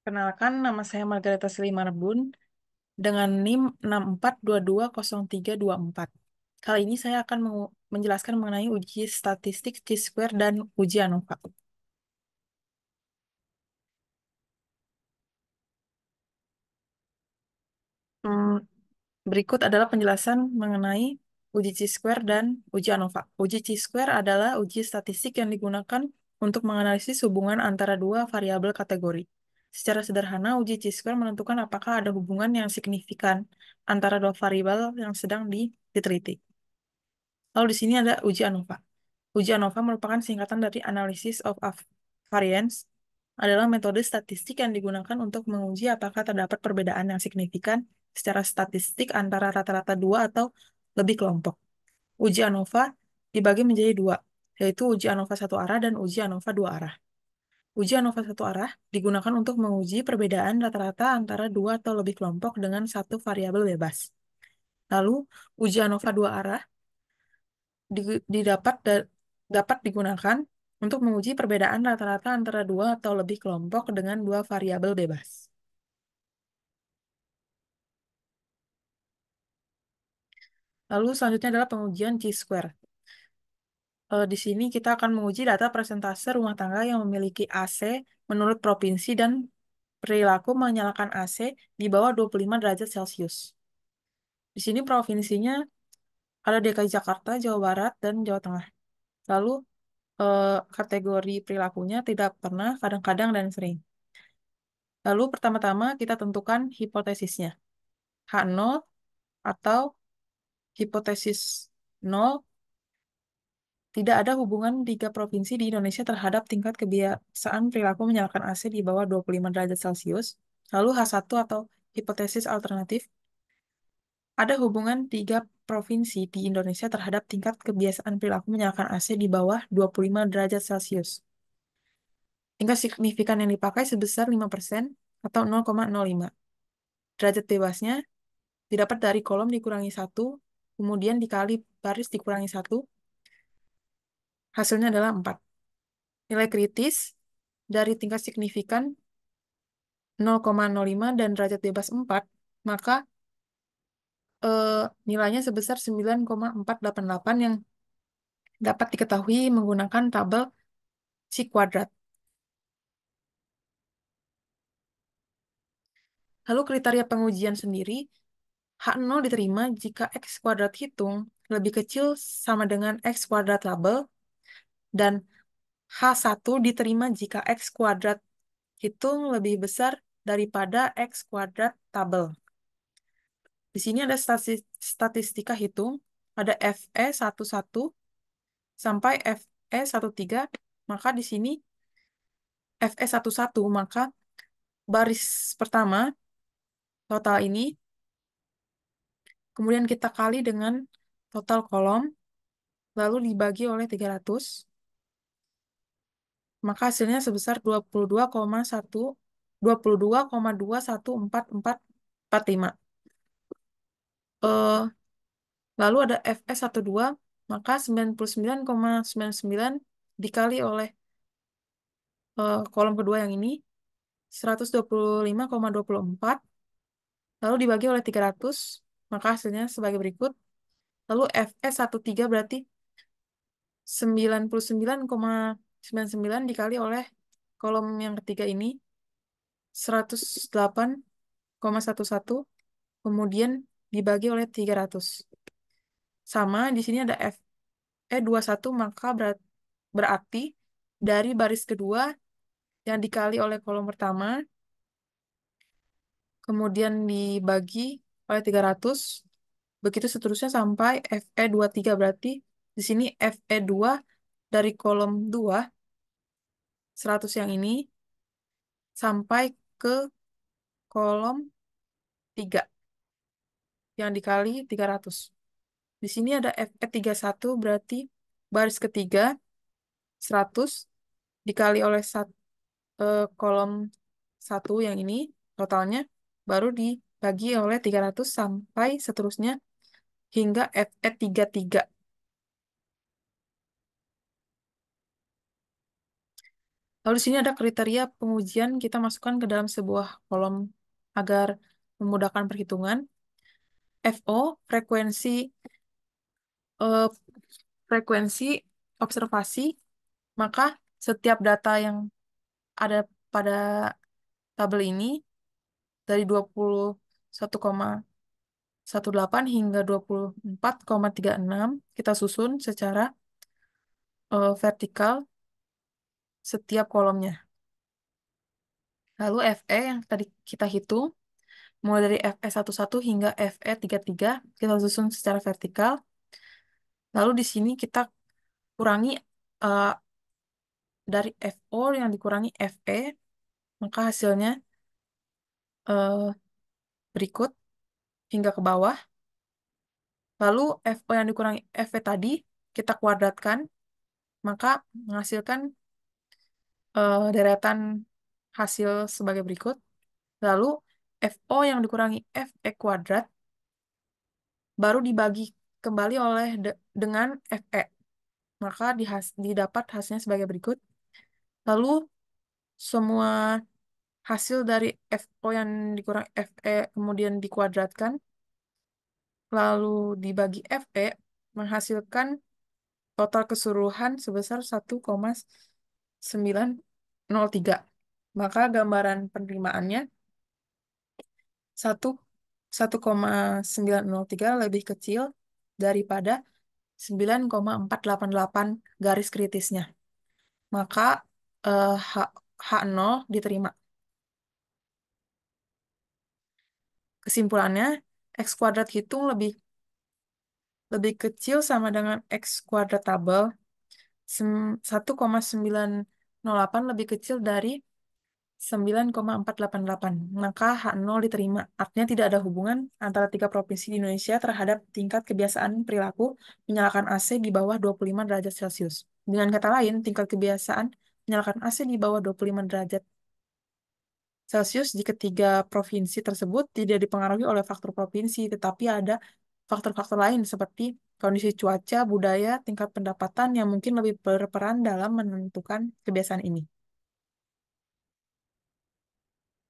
Kenalkan, nama saya Margareta Selimanebun dengan NIM 64220324. Kali ini saya akan menjelaskan mengenai uji statistik Chi-square dan uji ANOVA. Hmm, Berikut adalah penjelasan mengenai uji Chi-square dan uji ANOVA. Uji Chi-square adalah uji statistik yang digunakan untuk menganalisis hubungan antara dua variabel kategori. Secara sederhana, uji Chi-square menentukan apakah ada hubungan yang signifikan antara dua variabel yang sedang diteliti. Lalu di sini ada uji ANOVA. Uji ANOVA merupakan singkatan dari Analysis of Variance, adalah metode statistik yang digunakan untuk menguji apakah terdapat perbedaan yang signifikan secara statistik antara rata-rata dua atau lebih kelompok. Uji ANOVA dibagi menjadi dua, yaitu uji ANOVA satu arah dan uji ANOVA dua arah. Uji ANOVA satu arah digunakan untuk menguji perbedaan rata-rata antara dua atau lebih kelompok dengan satu variabel bebas. Lalu, uji ANOVA dua arah dapat digunakan untuk menguji perbedaan rata-rata antara dua atau lebih kelompok dengan dua variabel bebas. Lalu selanjutnya adalah pengujian Chi-square. Di sini kita akan menguji data persentase rumah tangga yang memiliki AC menurut provinsi dan perilaku menyalakan AC di bawah 25 derajat Celcius. Di sini provinsinya ada DKI Jakarta, Jawa Barat, dan Jawa Tengah. Lalu kategori perilakunya tidak pernah, kadang-kadang, dan sering. Lalu pertama-tama kita tentukan hipotesisnya. H0 atau hipotesis nol, tidak ada hubungan tiga provinsi di Indonesia terhadap tingkat kebiasaan perilaku menyalakan AC di bawah 25 derajat Celcius. Lalu H1 atau hipotesis alternatif, ada hubungan tiga provinsi di Indonesia terhadap tingkat kebiasaan perilaku menyalakan AC di bawah 25 derajat Celcius. Tingkat signifikan yang dipakai sebesar 5% atau 0,05. Derajat bebasnya didapat dari kolom dikurangi 1, kemudian dikali baris dikurangi 1, hasilnya adalah 4. Nilai kritis dari tingkat signifikan 0,05 dan derajat bebas 4, maka eh, nilainya sebesar 9,488 yang dapat diketahui menggunakan tabel Chi kuadrat. Lalu kriteria pengujian sendiri, H0 diterima jika X kuadrat hitung lebih kecil sama dengan X kuadrat label, dan H1 diterima jika X kuadrat hitung lebih besar daripada X kuadrat tabel. Di sini ada statistika hitung, ada FE11 sampai FE13, maka di sini FE11, maka baris pertama total ini, kemudian kita kali dengan total kolom, lalu dibagi oleh 300, maka hasilnya sebesar 22,1445. Eh, Lalu ada FE12, maka 99,99 dikali oleh kolom kedua yang ini, 125,24, lalu dibagi oleh 300, maka hasilnya sebagai berikut. Lalu FE13 berarti 99,99 dikali oleh kolom yang ketiga ini, 108,11, kemudian dibagi oleh 300. Sama, di sini ada FE21, maka berarti dari baris kedua yang dikali oleh kolom pertama, kemudian dibagi oleh 300, begitu seterusnya sampai FE23, berarti di sini FE2 dari kolom 2, 100 yang ini, sampai ke kolom 3 yang dikali 300. Di sini ada FE31, berarti baris ketiga 100 dikali oleh kolom 1 yang ini, totalnya baru dibagi oleh 300 sampai seterusnya hingga FE33. Lalu di sini ada kriteria pengujian kita masukkan ke dalam sebuah kolom agar memudahkan perhitungan. FO, eh, frekuensi observasi, maka setiap data yang ada pada tabel ini dari 21,18 hingga 24,36 kita susun secara vertikal setiap kolomnya. Lalu FE yang tadi kita hitung, mulai dari FE11 hingga FE33, kita susun secara vertikal. Lalu di sini kita kurangi eh, dari FO yang dikurangi FE, maka hasilnya eh, berikut hingga ke bawah. Lalu FO yang dikurangi FE tadi, kita kuadratkan, maka menghasilkan deretan hasil sebagai berikut. Lalu FO yang dikurangi FE kuadrat baru dibagi kembali dengan FE. Maka didapat hasilnya sebagai berikut. Lalu semua hasil dari FO yang dikurangi FE kemudian dikuadratkan, lalu dibagi FE, menghasilkan total keseluruhan sebesar 1,903. Maka gambaran penerimaannya 1 1,903 lebih kecil daripada 9,488 garis kritisnya. Maka H0 diterima. Kesimpulannya, X kuadrat hitung lebih kecil sama dengan X kuadrat tabel 1,908 lebih kecil dari 9,488. Maka H0 diterima. Artinya tidak ada hubungan antara tiga provinsi di Indonesia terhadap tingkat kebiasaan perilaku menyalakan AC di bawah 25 derajat Celcius. Dengan kata lain, tingkat kebiasaan menyalakan AC di bawah 25 derajat Celcius di ketiga provinsi tersebut tidak dipengaruhi oleh faktor provinsi, tetapi ada faktor-faktor lain seperti kondisi cuaca, budaya, tingkat pendapatan yang mungkin lebih berperan dalam menentukan kebiasaan ini.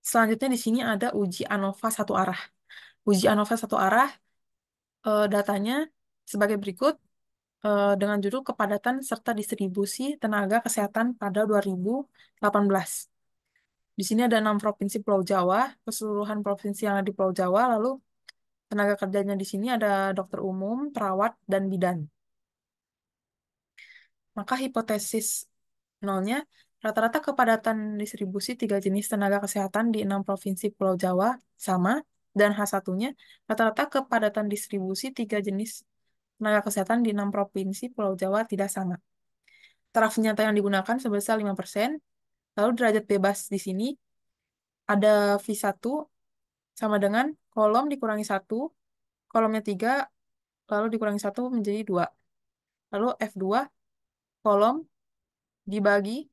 Selanjutnya di sini ada uji ANOVA satu arah. Uji ANOVA satu arah datanya sebagai berikut dengan judul kepadatan serta distribusi tenaga kesehatan pada 2018. Di sini ada 6 provinsi Pulau Jawa, keseluruhan provinsi yang ada di Pulau Jawa, lalu tenaga kerjanya di sini ada dokter umum, perawat, dan bidan. Maka hipotesis nolnya, rata-rata kepadatan distribusi tiga jenis tenaga kesehatan di 6 provinsi Pulau Jawa sama, dan H1-nya, rata-rata kepadatan distribusi tiga jenis tenaga kesehatan di 6 provinsi Pulau Jawa tidak sama. Taraf nyata yang digunakan sebesar 5%, lalu derajat bebas di sini ada V1 sama dengan kolom dikurangi 1, kolomnya 3, lalu dikurangi 1 menjadi 2. Lalu F2, kolom dibagi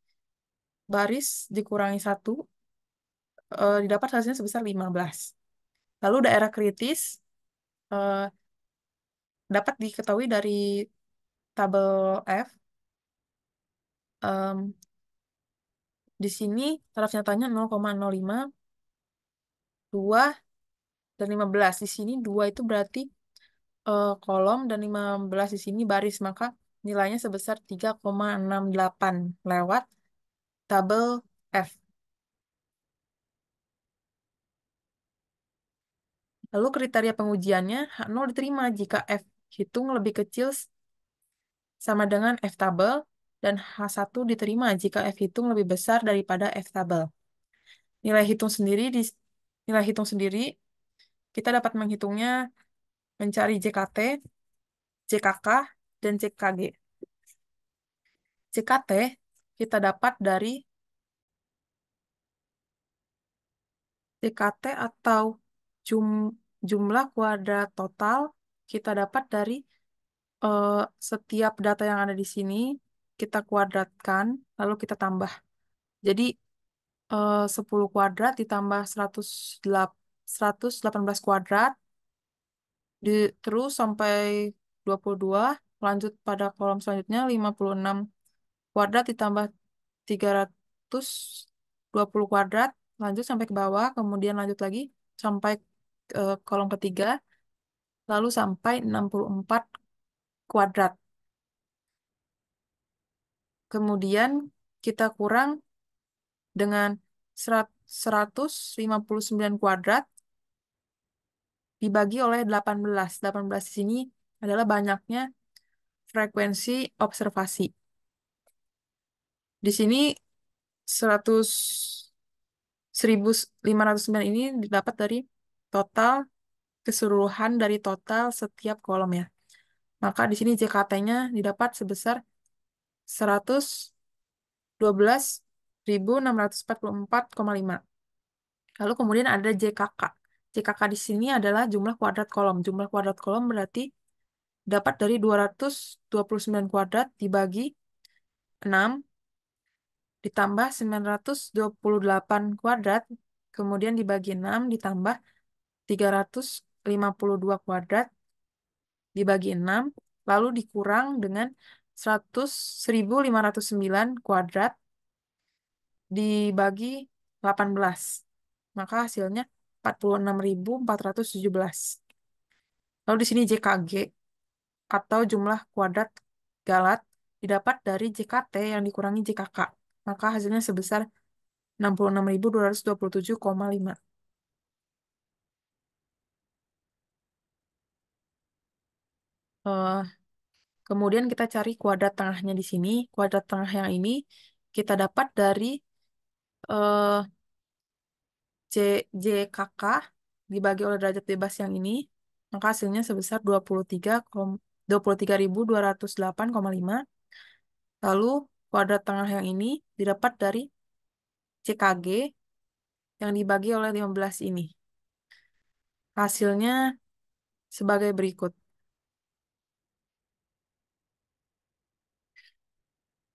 baris dikurangi 1, didapat hasilnya sebesar 15. Lalu daerah kritis eh, dapat diketahui dari tabel F. Em, di sini taraf nyatanya 0,05, 2, dan 15. Di sini 2 itu berarti kolom dan 15 di sini baris. Maka nilainya sebesar 3,68 lewat tabel F. Lalu kriteria pengujiannya H0 diterima jika F hitung lebih kecil sama dengan F tabel dan H1 diterima jika F hitung lebih besar daripada F tabel. Nilai hitung sendiri di nilai hitung sendiri kita dapat menghitungnya mencari JKT, JKK, dan JKG. JKT kita dapat dari JKT atau jumlah kuadrat total kita dapat dari eh, setiap data yang ada di sini kita kuadratkan lalu kita tambah. Jadi 10 kuadrat ditambah 118 kuadrat terus sampai 22, lanjut pada kolom selanjutnya 56 kuadrat ditambah 300 120 kuadrat, lanjut sampai ke bawah, kemudian lanjut lagi sampai kolom ketiga, lalu sampai 64 kuadrat. Kemudian kita kurang dengan 159 kuadrat dibagi oleh 18. 18 di sini adalah banyaknya frekuensi observasi. Di sini 100 1509 ini didapat dari total keseluruhan dari total setiap kolom ya. Maka di sini JKT-nya didapat sebesar 112.644,5. Lalu kemudian ada JKK. JKK di sini adalah jumlah kuadrat kolom. Jumlah kuadrat kolom berarti dapat dari 229 kuadrat dibagi 6 ditambah 928 kuadrat, kemudian dibagi 6 ditambah 352 kuadrat dibagi 6 lalu dikurang dengan 100.509 kuadrat dibagi 18. Maka hasilnya 46.417. Lalu di sini JKG atau jumlah kuadrat Galat didapat dari JKT yang dikurangi JKK. Maka hasilnya sebesar 66.227,5. Eh, Kemudian kita cari kuadrat tengahnya di sini. Kuadrat tengah yang ini kita dapat dari eh, C, JKK dibagi oleh derajat bebas yang ini. Maka hasilnya sebesar 23.208,5. Lalu kuadrat tengah yang ini didapat dari CKG yang dibagi oleh 15 ini. Hasilnya sebagai berikut.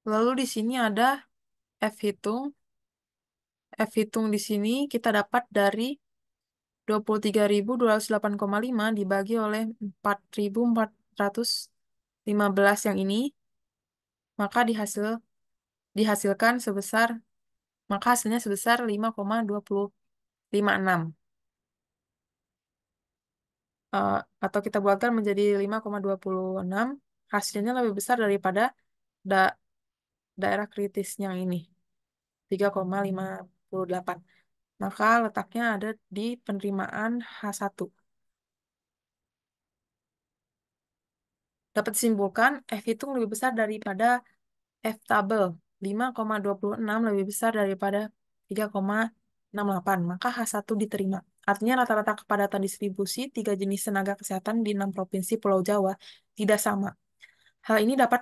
Lalu di sini ada F hitung. F hitung di sini kita dapat dari 23.208,5 dibagi oleh 4.415 yang ini, maka dihasilkan sebesar, maka hasilnya sebesar 5,256. Eh, atau kita buatkan menjadi 5,26, hasilnya lebih besar daripada da daerah kritis yang ini, 3,58. Maka letaknya ada di penerimaan H1. Dapat disimpulkan, F hitung lebih besar daripada F tabel 5,26 lebih besar daripada 3,68. Maka H1 diterima. Artinya rata-rata kepadatan distribusi tiga jenis tenaga kesehatan di 6 provinsi Pulau Jawa tidak sama. Hal ini dapat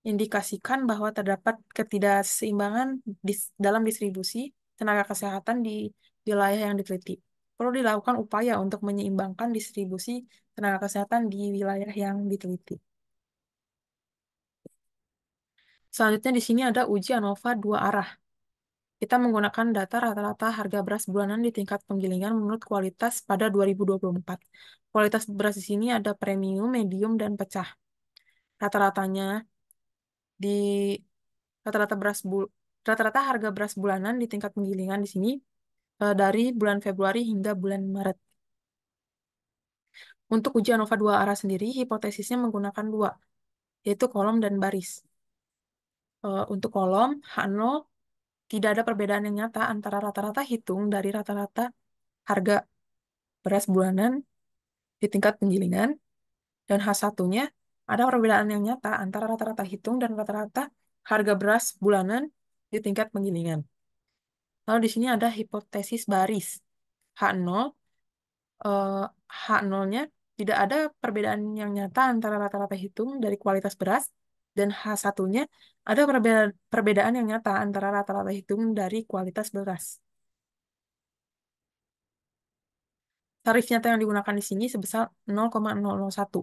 mengindikasikan bahwa terdapat ketidakseimbangan dalam distribusi tenaga kesehatan di wilayah yang diteliti. Perlu dilakukan upaya untuk menyeimbangkan distribusi tenaga kesehatan di wilayah yang diteliti. Selanjutnya di sini ada uji ANOVA dua arah. Kita menggunakan data rata-rata harga beras bulanan di tingkat penggilingan menurut kualitas pada 2024. Kualitas beras di sini ada premium, medium, dan pecah. Rata-ratanya di rata-rata rata-rata harga beras bulanan di tingkat penggilingan di sini dari bulan Februari hingga bulan Maret. Untuk uji ANOVA dua arah sendiri, hipotesisnya menggunakan dua, yaitu kolom dan baris. Untuk kolom, H0 tidak ada perbedaan yang nyata antara rata-rata hitung dari rata-rata harga beras bulanan di tingkat penggilingan, dan H1-nya ada perbedaan yang nyata antara rata-rata hitung dan rata-rata harga beras bulanan di tingkat penggilingan. Lalu di sini ada hipotesis baris. H0, eh, H0-nya tidak ada perbedaan yang nyata antara rata-rata hitung dari kualitas beras, dan H1-nya ada perbedaan yang nyata antara rata-rata hitung dari kualitas beras. Tarif nyata yang digunakan di sini sebesar 0,001.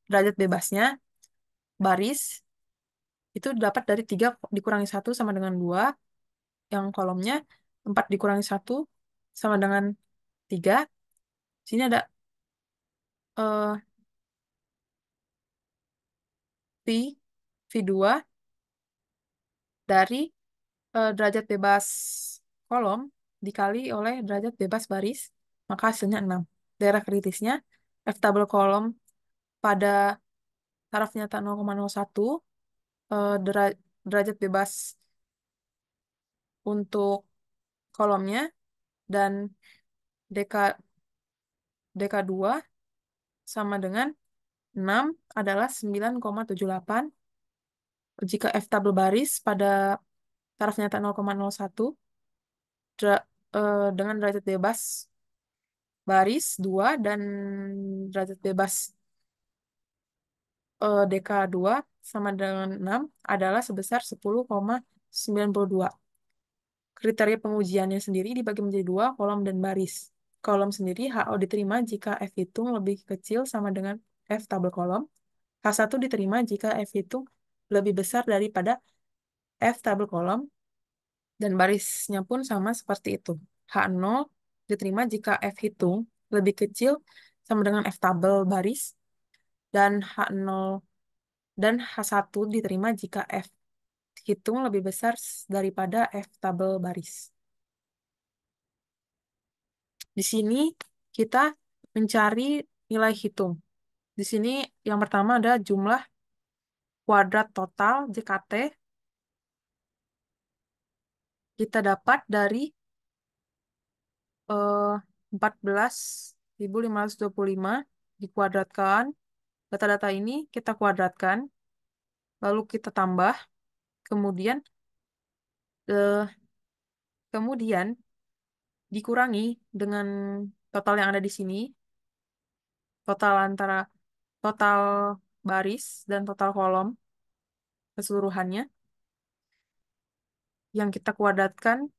Derajat bebasnya, baris, itu dapat dari 3 dikurangi 1 sama dengan 2. Yang kolomnya 4 dikurangi 1 sama dengan 3. Sini ada eh, V, V2 dari derajat bebas kolom dikali oleh derajat bebas baris, maka hasilnya 6. Daerah kritisnya, F tabel kolom pada taraf nyata 0,01, derajat bebas untuk kolomnya, dan DK, DK2 sama dengan 6 adalah 9,78. Jika F tabel baris pada taraf nyata 0,01, dengan derajat bebas baris 2 dan derajat bebas DK2 sama dengan 6 adalah sebesar 10,92. Kriteria pengujiannya sendiri dibagi menjadi dua, kolom dan baris. Kolom sendiri HO diterima jika F hitung lebih kecil sama dengan F tabel kolom. H1 diterima jika F hitung lebih besar daripada F tabel kolom, dan barisnya pun sama seperti itu. H0 diterima jika F hitung lebih kecil sama dengan F tabel baris, dan H0 dan H1 diterima jika F hitung lebih besar daripada F tabel baris. Di sini kita mencari nilai hitung. Di sini yang pertama ada jumlah kuadrat total JKT. Kita dapat dari 14.525 dikuadratkan. Data-data ini kita kuadratkan, lalu kita tambah, kemudian eh, kemudian dikurangi dengan total yang ada di sini, total antara total baris dan total kolom keseluruhannya, yang kita kuadratkan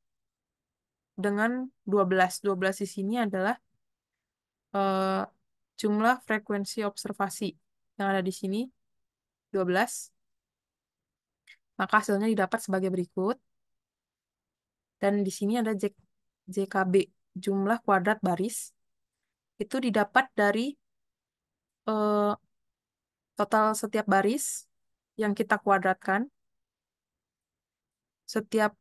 dengan 12. 12 di sini adalah eh, jumlah frekuensi observasi yang ada di sini, 12. Maka hasilnya didapat sebagai berikut. Dan di sini ada JKB, jumlah kuadrat baris. Itu didapat dari eh, total setiap baris yang kita kuadratkan. Setiap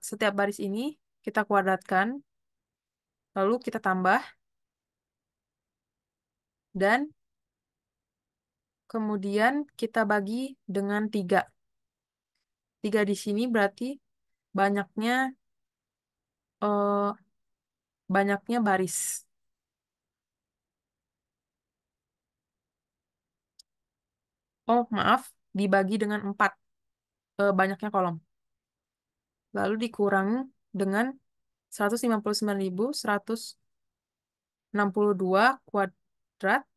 setiap baris ini kita kuadratkan, lalu kita tambah, dan kemudian kita bagi dengan 3. 3 di sini berarti banyaknya eh, banyaknya baris. Oh, maaf, dibagi dengan 4, banyaknya kolom. Lalu dikurang dengan 159.162 kuadrat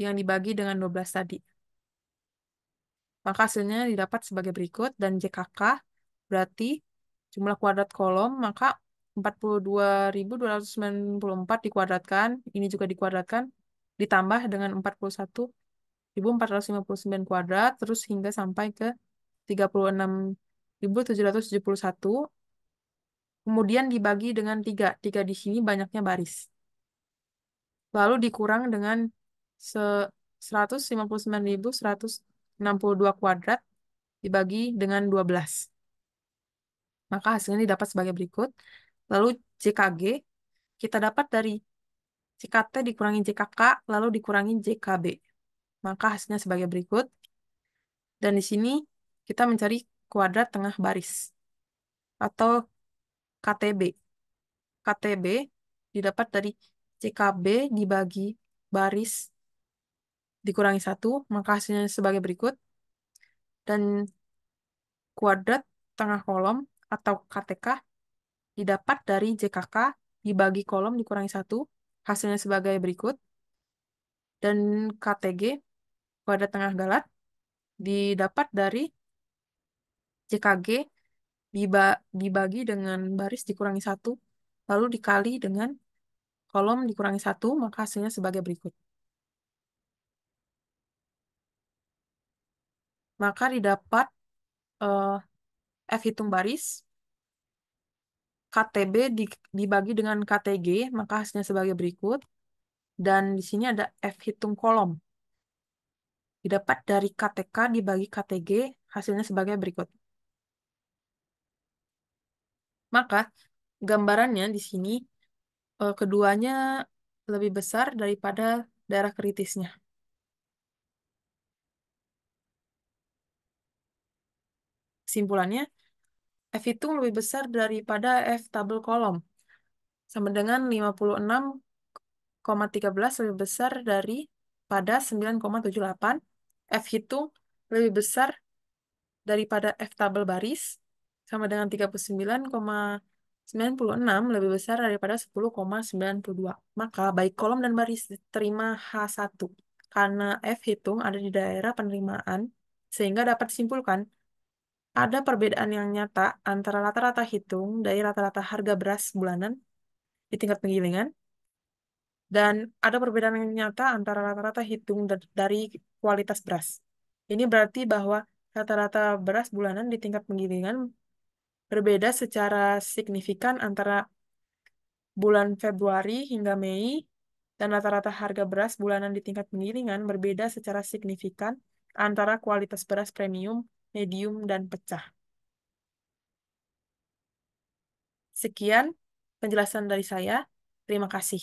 yang dibagi dengan 12 tadi. Maka hasilnya didapat sebagai berikut, dan JKK berarti jumlah kuadrat kolom, maka 42.294 dikuadratkan, ini juga dikuadratkan, ditambah dengan 41.459 kuadrat, terus hingga sampai ke 36.771, kemudian dibagi dengan 3. 3 di sini banyaknya baris. Lalu dikurang dengan 159.162 kuadrat dibagi dengan 12. Maka hasilnya didapat sebagai berikut. Lalu JKG kita dapat dari JKT dikurangi JKK, lalu dikurangi JKB. Maka hasilnya sebagai berikut. Dan di sini kita mencari kuadrat tengah baris atau KTB. KTB didapat dari JKB dibagi baris dikurangi 1, maka hasilnya sebagai berikut. Dan kuadrat tengah kolom atau KTK didapat dari JKK dibagi kolom dikurangi 1, hasilnya sebagai berikut. Dan KTG, kuadrat tengah galat, didapat dari JKG dibagi dengan baris dikurangi 1, lalu dikali dengan kolom dikurangi 1, maka hasilnya sebagai berikut. Maka didapat eh, F hitung baris, KTB dibagi dengan KTG, maka hasilnya sebagai berikut. Dan di sini ada F hitung kolom. Didapat dari KTK dibagi KTG, hasilnya sebagai berikut. Maka gambarannya di sini keduanya lebih besar daripada daerah kritisnya. Kesimpulannya, F hitung lebih besar daripada F tabel kolom, sama dengan 56,13 lebih besar daripada 9,78. F hitung lebih besar daripada F tabel baris, sama dengan 39,96 lebih besar daripada 10,92. Maka baik kolom dan baris diterima H1. Karena F hitung ada di daerah penerimaan, sehingga dapat disimpulkan ada perbedaan yang nyata antara rata-rata hitung dari rata-rata harga beras bulanan di tingkat penggilingan, dan ada perbedaan yang nyata antara rata-rata hitung dari kualitas beras. Ini berarti bahwa rata-rata beras bulanan di tingkat penggilingan berbeda secara signifikan antara bulan Februari hingga Mei, dan rata-rata harga beras bulanan di tingkat penggilingan berbeda secara signifikan antara kualitas beras premium, medium, dan pecah. Sekian penjelasan dari saya. Terima kasih.